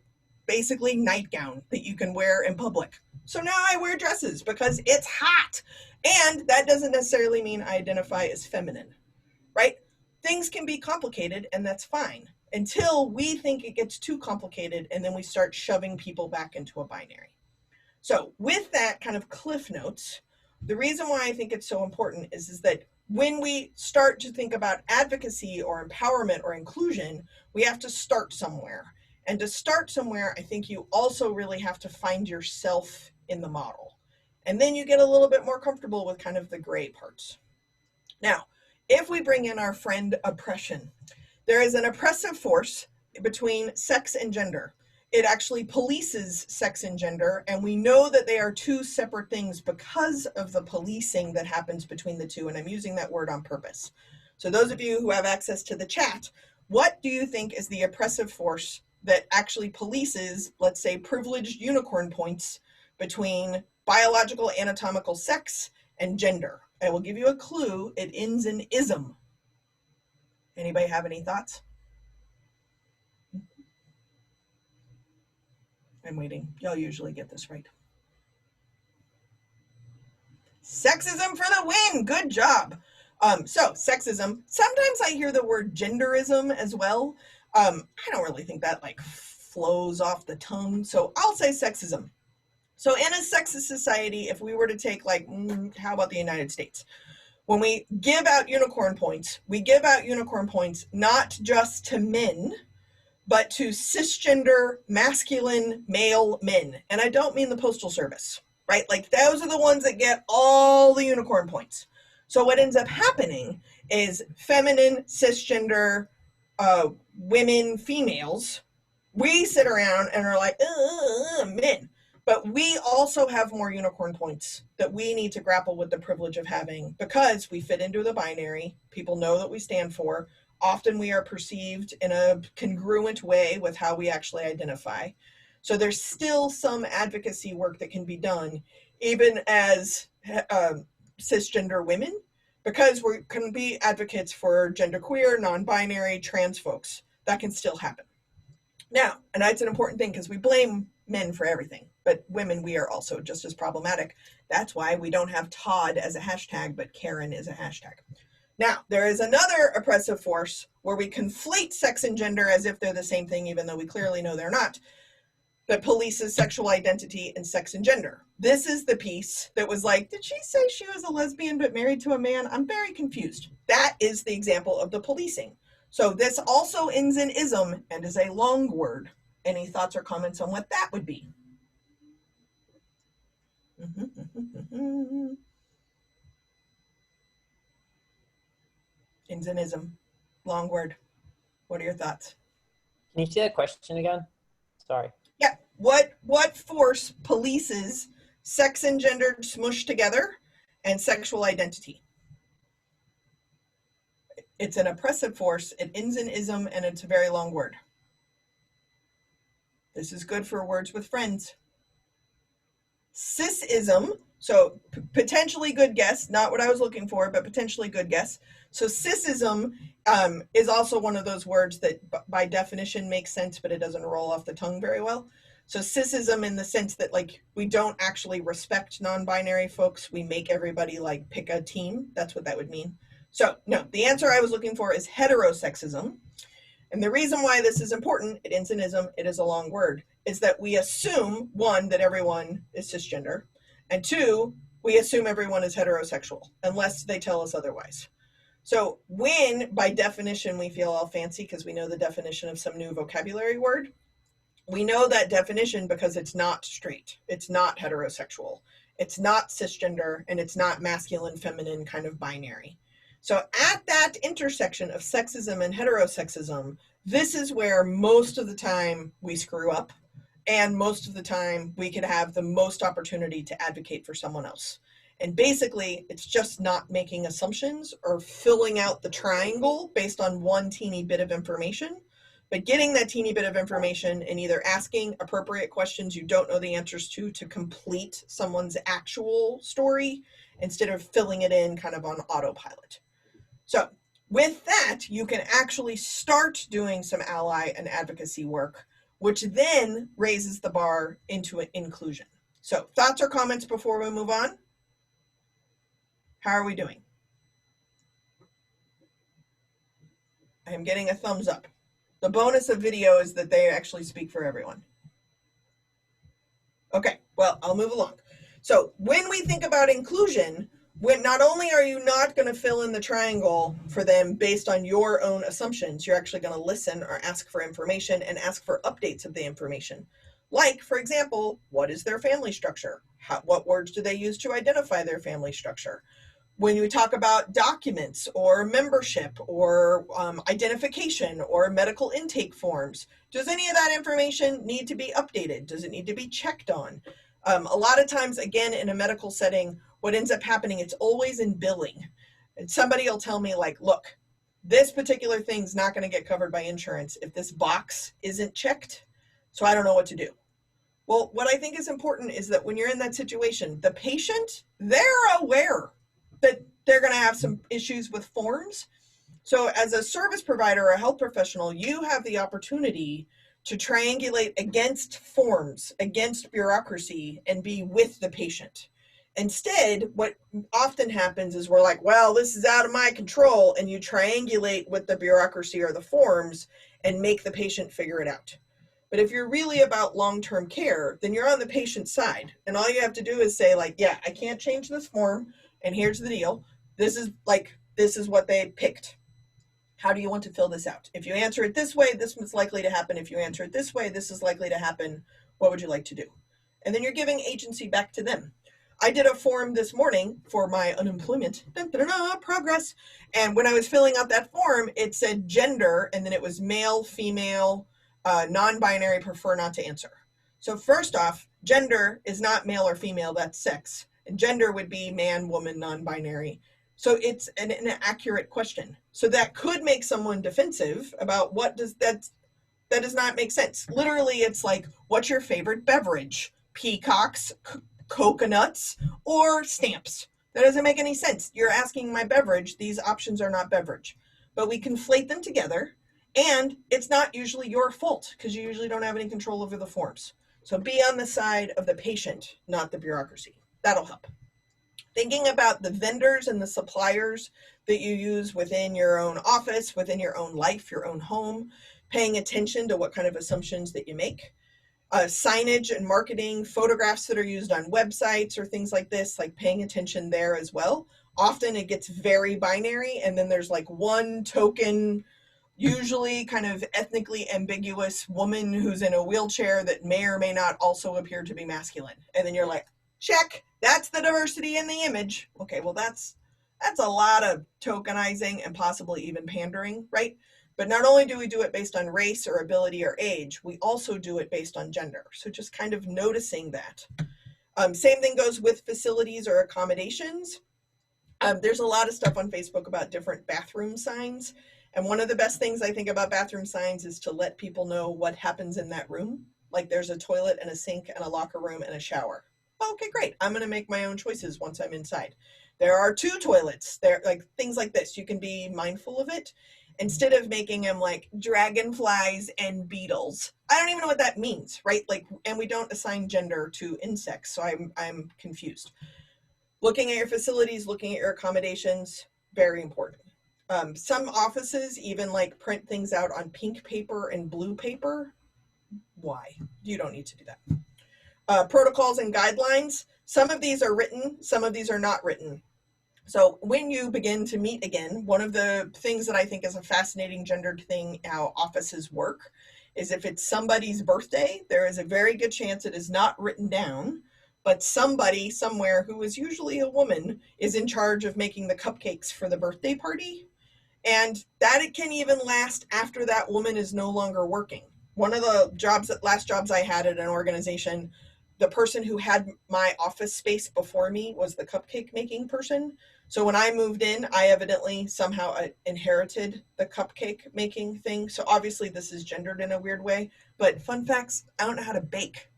basically nightgown that you can wear in public. So now I wear dresses because it's hot. And that doesn't necessarily mean I identify as feminine, right? things can be complicated, and that's fine until we think it gets too complicated, and then we start shoving people back into a binary. So with that kind of cliff notes, the reason why I think it's so important is that when we start to think about advocacy or empowerment or inclusion, we have to start somewhere. And to start somewhere, I think you also really have to find yourself in the model. And then you get a little bit more comfortable with kind of the gray parts. Now, if we bring in our friend oppression, there is an oppressive force between sex and gender. It actually polices sex and gender, and we know that they are two separate things because of the policing that happens between the two, and I'm using that word on purpose. So those of you who have access to the chat, what do you think is the oppressive force that actually polices, let's say, privileged unicorn points between biological anatomical sex and gender? I will give you a clue. It ends in ism. Anybody have any thoughts? I'm waiting. Y'all usually get this right. Sexism for the win. Good job. So sexism. Sometimes I hear the word genderism as well. I don't really think that like flows off the tongue. So I'll say sexism. So in a sexist society, if we were to take like, how about the United States? When we give out unicorn points, we give out unicorn points not just to men, but to cisgender, masculine, male men. And I don't mean the Postal Service, right? Like those are the ones that get all the unicorn points. So what ends up happening is feminine, cisgender, women, females, we sit around and are like, men. But we also have more unicorn points that we need to grapple with the privilege of having because we fit into the binary. People know that we stand for. Often we are perceived in a congruent way with how we actually identify. So there's still some advocacy work that can be done, even as cisgender women, because we can be advocates for genderqueer, non-binary, trans folks. That can still happen. Now, and that's an important thing because we blame men for everything, but women, we are also just as problematic. That's why we don't have Todd as a hashtag, but Karen is a hashtag. Now, there is another oppressive force where we conflate sex and gender as if they're the same thing, even though we clearly know they're not, that polices sexual identity and sex and gender. This is the piece that was like, did she say she was a lesbian but married to a man? I'm very confused. That is the example of the policing. So this also ends in ism and is a long word. Any thoughts or comments on what that would be? Ends in ism. Long word. What are your thoughts? Can you say that question again? Sorry. Yeah. What force polices sex and gender smushed together and sexual identity? It's an oppressive force. It ends in ism, and it's a very long word. This is good for words with friends. Cisism, so potentially good guess, not what I was looking for, but potentially good guess. So cisism is also one of those words that by definition makes sense, but it doesn't roll off the tongue very well. So cisism in the sense that like we don't actually respect non-binary folks. We make everybody like pick a team. That's what that would mean. So no, the answer I was looking for is heterosexism. And the reason why this is important, it ends in ism, it is a long word, is that we assume, one, that everyone is cisgender, and two, we assume everyone is heterosexual, unless they tell us otherwise. So when, by definition, we feel all fancy because we know the definition of some new vocabulary word, we know that definition because it's not straight, it's not heterosexual, it's not cisgender, and it's not masculine, feminine kind of binary. So at that intersection of sexism and heterosexism, this is where most of the time we screw up, and most of the time we could have the most opportunity to advocate for someone else. And basically, it's just not making assumptions or filling out the triangle based on one teeny bit of information, but getting that teeny bit of information and either asking appropriate questions you don't know the answers to complete someone's actual story instead of filling it in kind of on autopilot. So with that, you can actually start doing some ally and advocacy work, which then raises the bar into an inclusion. So thoughts or comments before we move on? How are we doing? I am getting a thumbs up. The bonus of video is that they actually speak for everyone. Okay, well, I'll move along. So when we think about inclusion, when not only are you not going to fill in the triangle for them based on your own assumptions, you're actually going to listen or ask for information and ask for updates of the information. Like, for example, what is their family structure? What words do they use to identify their family structure? When you talk about documents or membership or identification or medical intake forms, does any of that information need to be updated? Does it need to be checked on? A lot of times, again, in a medical setting, what ends up happening, it's always in billing. And somebody will tell me, like, look, this particular thing's not going to get covered by insurance if this box isn't checked, so I don't know what to do. Well, what I think is important is that when you're in that situation, the patient, they're aware that they're going to have some issues with forms. So as a service provider or a health professional, you have the opportunity to triangulate against forms, against bureaucracy, and be with the patient. Instead, what often happens is we're like, well, this is out of my control, and you triangulate with the bureaucracy or the forms and make the patient figure it out. But if you're really about long-term care, then you're on the patient's side. And all you have to do is say, like, yeah, I can't change this form, and here's the deal. This is what they picked. How do you want to fill this out? If you answer it this way, this is likely to happen. If you answer it this way, this is likely to happen. What would you like to do? And then you're giving agency back to them. I did a form this morning for my unemployment progress. And when I was filling out that form, it said gender, and then it was male, female, non-binary, prefer not to answer. So first off, gender is not male or female, that's sex. And gender would be man, woman, non-binary. So it's an inaccurate question. So that could make someone defensive about what does that does not make sense. Literally, it's like, what's your favorite beverage? Peacocks, coconuts, or stamps? That doesn't make any sense. You're asking my beverage. These options are not beverage. But we conflate them together, and it's not usually your fault because you usually don't have any control over the forms. So be on the side of the patient, not the bureaucracy. That'll help. Thinking about the vendors and the suppliers that you use within your own office, within your own life, your own home, paying attention to what kind of assumptions that you make. Signage and marketing, photographs that are used on websites or things like this, like paying attention there as well. Often it gets very binary, and then there's like one token, usually kind of ethnically ambiguous woman who's in a wheelchair that may or may not also appear to be masculine. And then you're like, check, that's the diversity in the image. Okay, well, that's a lot of tokenizing and possibly even pandering, right? But not only do we do it based on race or ability or age, we also do it based on gender. So just kind of noticing that. Same thing goes with facilities or accommodations. There's a lot of stuff on Facebook about different bathroom signs. And one of the best things I think about bathroom signs is to let people know what happens in that room. Like there's a toilet and a sink and a locker room and a shower. Okay, great. I'm going to make my own choices once I'm inside. There are 2 toilets. There, like things like this. You can be mindful of it instead of making them like dragonflies and beetles. I don't even know what that means, right? Like, and we don't assign gender to insects, so I'm confused. Looking at your facilities, looking at your accommodations, very important. Some offices even like print things out on pink paper and blue paper. Why? You don't need to do that. Protocols and guidelines. Some of these are written, some of these are not written. So when you begin to meet again, one of the things that I think is a fascinating gendered thing how offices work is if it's somebody's birthday, there is a very good chance it is not written down, but somebody somewhere who is usually a woman is in charge of making the cupcakes for the birthday party. And that it can even last after that woman is no longer working. One of the last jobs I had at an organization, the person who had my office space before me was the cupcake making person. So when I moved in, I evidently somehow inherited the cupcake making thing. So obviously this is gendered in a weird way, but fun facts, I don't know how to bake.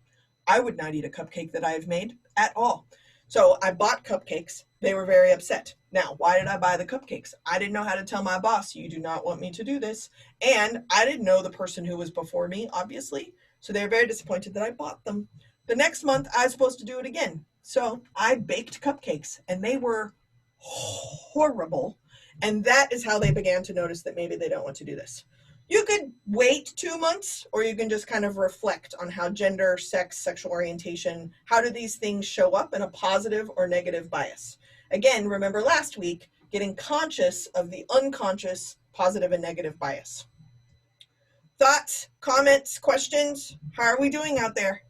I would not eat a cupcake that I've made at all. So I bought cupcakes. They were very upset. Now, why did I buy the cupcakes? I didn't know how to tell my boss, you do not want me to do this. And I didn't know the person who was before me, obviously. So they were very disappointed that I bought them. The next month, I was supposed to do it again. So I baked cupcakes, and they were horrible. And that is how they began to notice that maybe they don't want to do this. You could wait 2 months, or you can just kind of reflect on how gender, sex, sexual orientation, how do these things show up in a positive or negative bias? Again, remember last week, getting conscious of the unconscious positive and negative bias. Thoughts, comments, questions? How are we doing out there?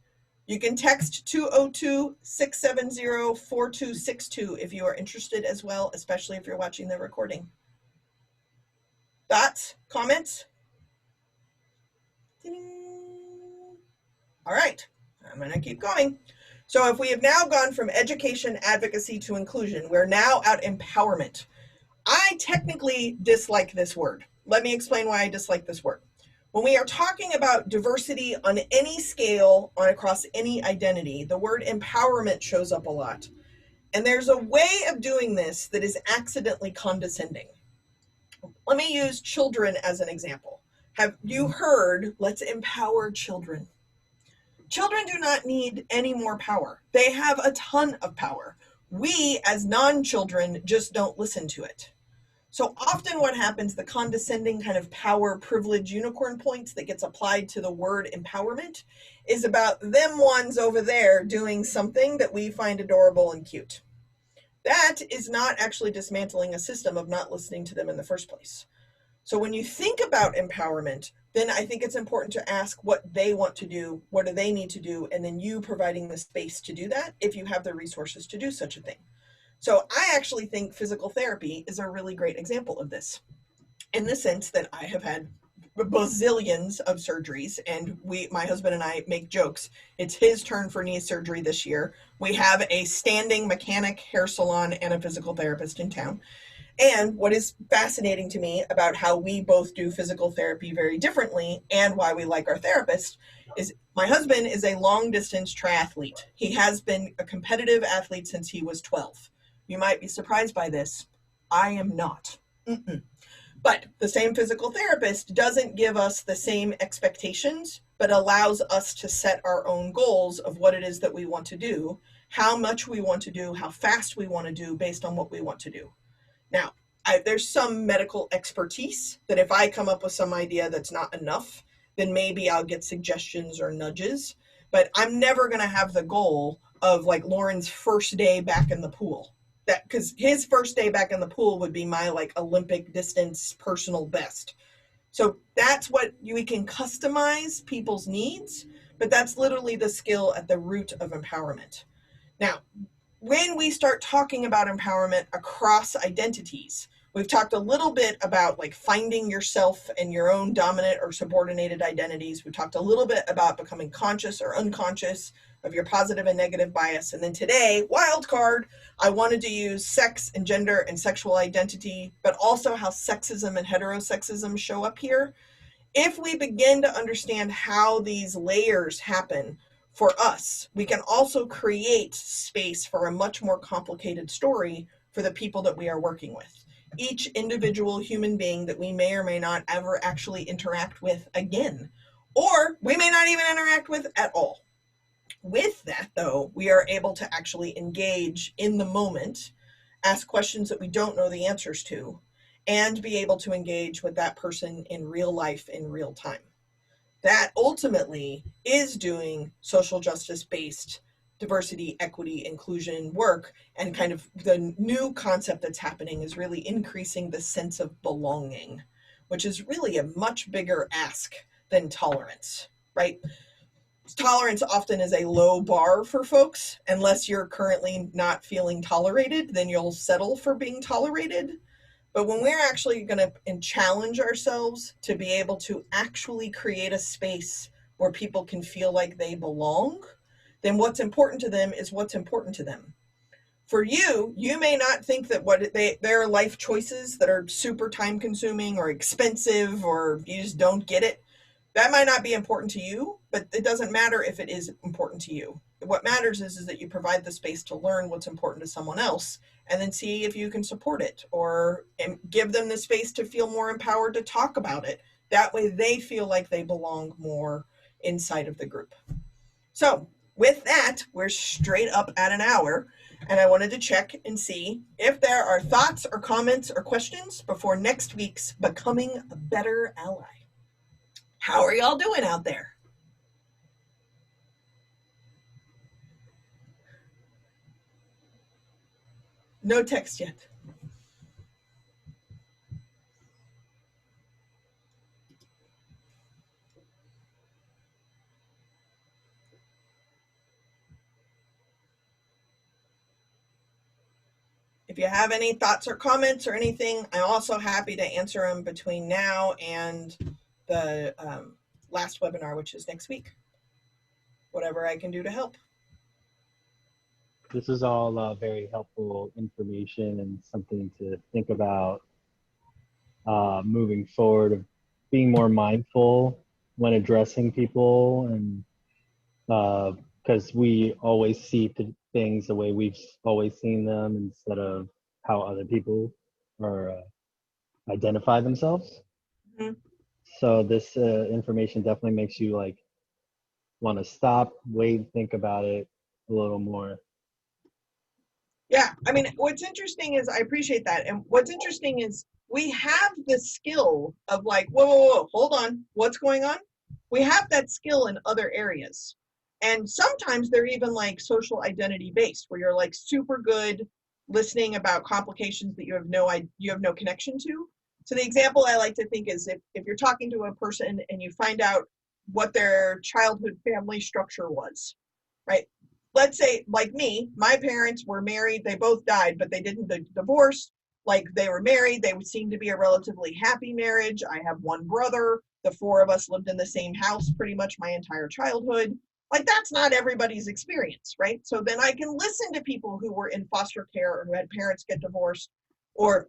You can text 202-670-4262 if you are interested as well, especially if you're watching the recording. Thoughts, comments? All right, I'm going to keep going. So if we have now gone from education, advocacy to inclusion, we're now at empowerment. I technically dislike this word. Let me explain why I dislike this word. When we are talking about diversity on any scale, across any identity, the word empowerment shows up a lot. And there's a way of doing this that is accidentally condescending. Let me use children as an example. Have you heard, let's empower children? Children do not need any more power. They have a ton of power. We, as non-children, just don't listen to it. So often what happens, the condescending kind of power privilege unicorn points that gets applied to the word empowerment is about them ones over there doing something that we find adorable and cute. That is not actually dismantling a system of not listening to them in the first place. So when you think about empowerment, then I think it's important to ask what they want to do, what do they need to do, and then you providing the space to do that if you have the resources to do such a thing. So I actually think physical therapy is a really great example of this, in the sense that I have had bazillions of surgeries, and my husband and I make jokes. It's his turn for knee surgery this year. We have a standing mechanic, hair salon, and a physical therapist in town. And what is fascinating to me about how we both do physical therapy very differently and why we like our therapist is my husband is a long distance triathlete. He has been a competitive athlete since he was 12. You might be surprised by this. I am not. But the same physical therapist doesn't give us the same expectations, but allows us to set our own goals of what it is that we want to do, how much we want to do, how fast we want to do based on what we want to do. Now, there's some medical expertise that if I come up with some idea that's not enough, then maybe I'll get suggestions or nudges. But I'm never going to have the goal of like Lauren's first day back in the pool. That because his first day back in the pool would be my like Olympic distance personal best. So that's what we can customize people's needs, but that's literally the skill at the root of empowerment. Now, when we start talking about empowerment across identities, we've talked a little bit about like finding yourself and your own dominant or subordinated identities. We talked a little bit about becoming conscious or unconscious of your positive and negative bias. And then today, wild card, I wanted to use sex and gender and sexual identity, but also how sexism and heterosexism show up here. If we begin to understand how these layers happen, for us, we can also create space for a much more complicated story for the people that we are working with. Each individual human being that we may or may not ever actually interact with again, or we may not even interact with at all. With that, though, we are able to actually engage in the moment, ask questions that we don't know the answers to, and be able to engage with that person in real life in real time. That ultimately is doing social justice-based diversity, equity, inclusion work, and kind of the new concept that's happening is really increasing the sense of belonging, which is really a much bigger ask than tolerance, right? Tolerance often is a low bar for folks. Unless you're currently not feeling tolerated, then you'll settle for being tolerated. But when we're actually going to challenge ourselves to be able to actually create a space where people can feel like they belong, then what's important to them is what's important to them. For you, you may not think that their life choices that are super time consuming or expensive or you just don't get it. That might not be important to you, but it doesn't matter if it is important to you. What matters is that you provide the space to learn what's important to someone else and then see if you can support it or give them the space to feel more empowered to talk about it. That way they feel like they belong more inside of the group. So with that, we're straight up at an hour. And I wanted to check and see if there are thoughts or comments or questions before next week's Becoming a Better Ally. How are y'all doing out there? No text yet. If you have any thoughts or comments or anything, I'm also happy to answer them between now and the last webinar, which is next week. Whatever I can do to help. This is all very helpful information and something to think about moving forward, of being more mindful when addressing people, and because we always see things the way we've always seen them instead of how other people are identify themselves. Mm-hmm. So this information definitely makes you like want to stop, wait, think about it a little more. Yeah, I mean, what's interesting is I appreciate that. And what's interesting is we have the skill of like, whoa, whoa, whoa, hold on, what's going on? We have that skill in other areas. And sometimes they're even like social identity based, where you're like super good listening about complications that you have no connection to. So the example I like to think is if you're talking to a person and you find out what their childhood family structure was, right? Let's say, like me, my parents were married, they both died, but they didn't divorce. Like they were married, they would seem to be a relatively happy marriage. I have one brother, the four of us lived in the same house pretty much my entire childhood. Like that's not everybody's experience, right? So then I can listen to people who were in foster care or who had parents get divorced. Or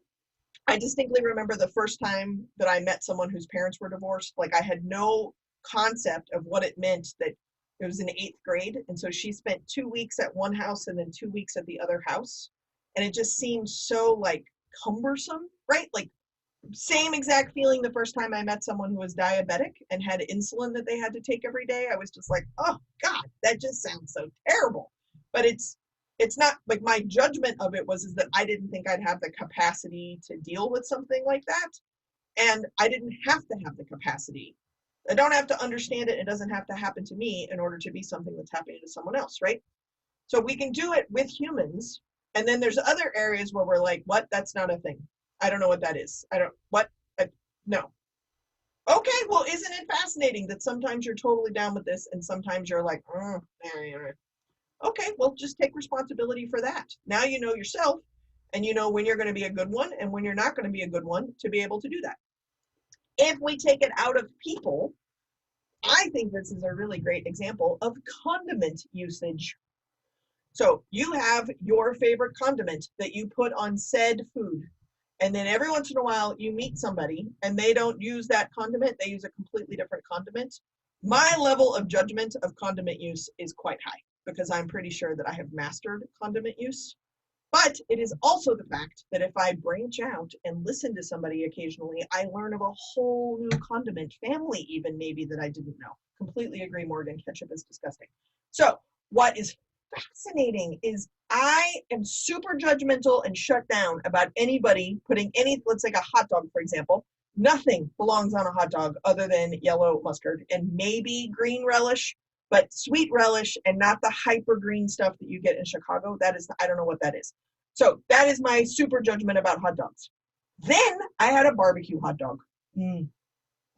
I distinctly remember the first time that I met someone whose parents were divorced. Like I had no concept of what it meant that it was in eighth grade. And so she spent 2 weeks at one house and then 2 weeks at the other house. And it just seemed so like cumbersome, right? Like same exact feeling the first time I met someone who was diabetic and had insulin that they had to take every day. I was just like, oh God, that just sounds so terrible. But it's not like my judgment of it was is that I didn't think I'd have the capacity to deal with something like that. And I didn't have to have the capacity. I don't have to understand it. It doesn't have to happen to me in order to be something that's happening to someone else, right? So we can do it with humans. And then there's other areas where we're like, what? That's not a thing. I don't know what that is. I don't, what? No. Okay, well, isn't it fascinating that sometimes you're totally down with this and sometimes you're like, okay, well, just take responsibility for that. Now you know yourself and you know when you're going to be a good one and when you're not going to be a good one to be able to do that. If we take it out of people, I think this is a really great example of condiment usage. So you have your favorite condiment that you put on said food. And then every once in a while you meet somebody and they don't use that condiment, they use a completely different condiment. My level of judgment of condiment use is quite high because I'm pretty sure that I have mastered condiment use. But it is also the fact that if I branch out and listen to somebody occasionally, I learn of a whole new condiment family, even maybe that I didn't know. Completely agree, Morgan. Ketchup is disgusting. So, what is fascinating is I am super judgmental and shut down about anybody putting any, let's take a hot dog, for example. Nothing belongs on a hot dog other than yellow mustard and maybe green relish, but sweet relish and not the hyper green stuff that you get in Chicago. That is, I don't know what that is. So that is my super judgment about hot dogs. Then I had a barbecue hot dog.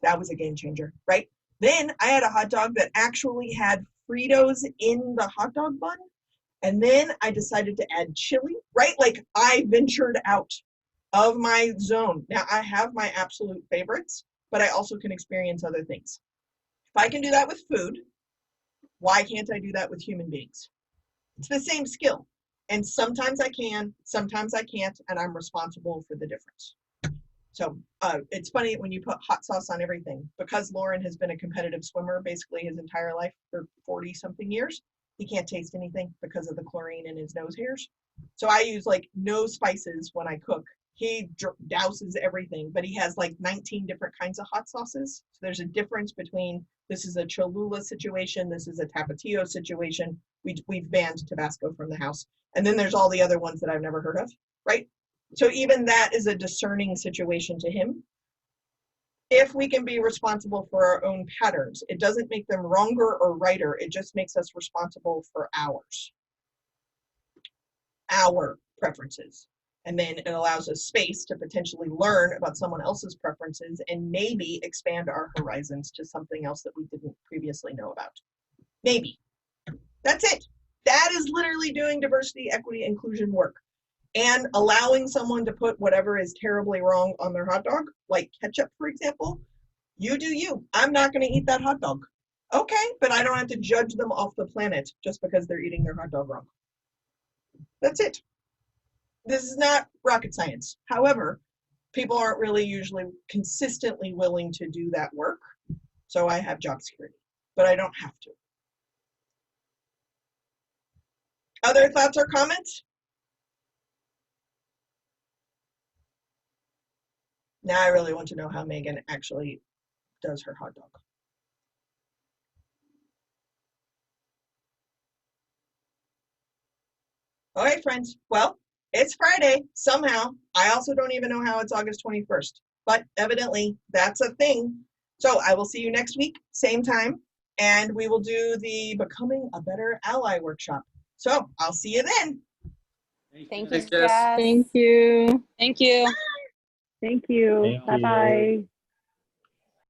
That was a game changer, right? Then I had a hot dog that actually had Fritos in the hot dog bun. And then I decided to add chili, right? Like I ventured out of my zone. Now I have my absolute favorites, but I also can experience other things. If I can do that with food, why can't I do that with human beings? It's the same skill. And sometimes I can, sometimes I can't, and I'm responsible for the difference. So it's funny when you put hot sauce on everything. Because Lauren has been a competitive swimmer basically his entire life for 40 something years, he can't taste anything because of the chlorine in his nose hairs. So I use like no spices when I cook he douses everything, but he has like 19 different kinds of hot sauces. So there's a difference between this is a Cholula situation, this is a Tapatio situation. We've banned Tabasco from the house. And then there's all the other ones that I've never heard of, right? So even that is a discerning situation to him. If we can be responsible for our own patterns, it doesn't make them wronger or righter, it just makes us responsible for our preferences. And then it allows us space to potentially learn about someone else's preferences and maybe expand our horizons to something else that we didn't previously know about. Maybe. That's it. That is literally doing diversity, equity, inclusion work. And allowing someone to put whatever is terribly wrong on their hot dog, like ketchup, for example. You do you. I'm not going to eat that hot dog. Okay, but I don't have to judge them off the planet just because they're eating their hot dog wrong. That's it. This is not rocket science. However, people aren't really usually consistently willing to do that work. So I have job security, but I don't have to. Other thoughts or comments? Now I really want to know how Megan actually does her hot dog. All right, friends. Well, it's Friday somehow. I also don't even know how it's August 21st, but evidently that's a thing. So I will see you next week, same time, and we will do the Becoming a Better Ally workshop. So I'll see you then. Thank you, Thanks, Jess. Jess. Thank you. Thank you. Thank you. Thank you. Bye-bye.